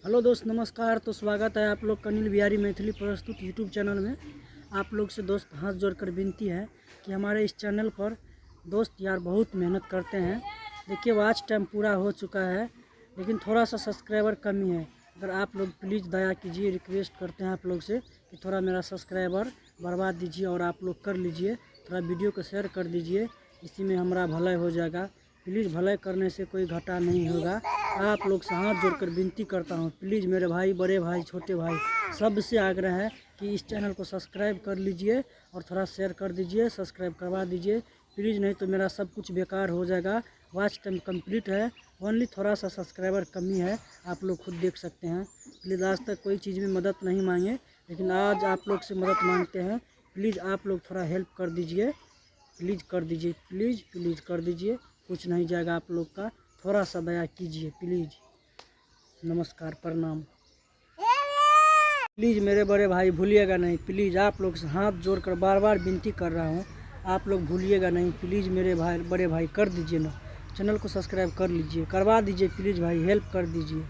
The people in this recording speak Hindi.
हेलो दोस्त, नमस्कार। तो स्वागत है आप लोग का अनिल बिहारी मैथिली प्रस्तुत यूट्यूब चैनल में। आप लोग से दोस्त हाथ जोड़कर विनती है कि हमारे इस चैनल पर दोस्त यार बहुत मेहनत करते हैं। देखिए, वॉच टाइम पूरा हो चुका है, लेकिन थोड़ा सा सब्सक्राइबर कमी है। अगर आप लोग प्लीज़ दया कीजिए, रिक्वेस्ट करते हैं आप लोग से कि थोड़ा मेरा सब्सक्राइबर बढ़वा दीजिए और आप लोग कर लीजिए। थोड़ा वीडियो को शेयर कर दीजिए, इसी में हमारा भलाई हो जाएगा। प्लीज़, भलाई करने से कोई घाटा नहीं होगा। आप लोग से हाथ जोड़कर विनती करता हूँ, प्लीज़ मेरे भाई, बड़े भाई, छोटे भाई, सबसे आग्रह है कि इस चैनल को सब्सक्राइब कर लीजिए और थोड़ा शेयर कर दीजिए, सब्सक्राइब करवा दीजिए प्लीज़। नहीं तो मेरा सब कुछ बेकार हो जाएगा। वॉच टाइम कंप्लीट है, ओनली थोड़ा सा सब्सक्राइबर कमी है, आप लोग खुद देख सकते हैं। प्लीज़, आज तक कोई चीज़ में मदद नहीं मांगे, लेकिन आज आप लोग से मदद मांगते हैं। प्लीज़ आप लोग थोड़ा हेल्प कर दीजिए, प्लीज़ कर दीजिए, प्लीज़ प्लीज़ कर दीजिए। कुछ नहीं जाएगा आप लोग का, थोड़ा सा दया कीजिए प्लीज़। नमस्कार, प्रणाम। प्लीज़ मेरे बड़े भाई भूलिएगा नहीं, प्लीज़ आप लोग से हाथ जोड़कर बार बार विनती कर रहा हूँ, आप लोग भूलिएगा नहीं। प्लीज़ मेरे भाई, बड़े भाई, कर दीजिए ना, चैनल को सब्सक्राइब कर लीजिए, करवा दीजिए प्लीज़ भाई, हेल्प कर दीजिए।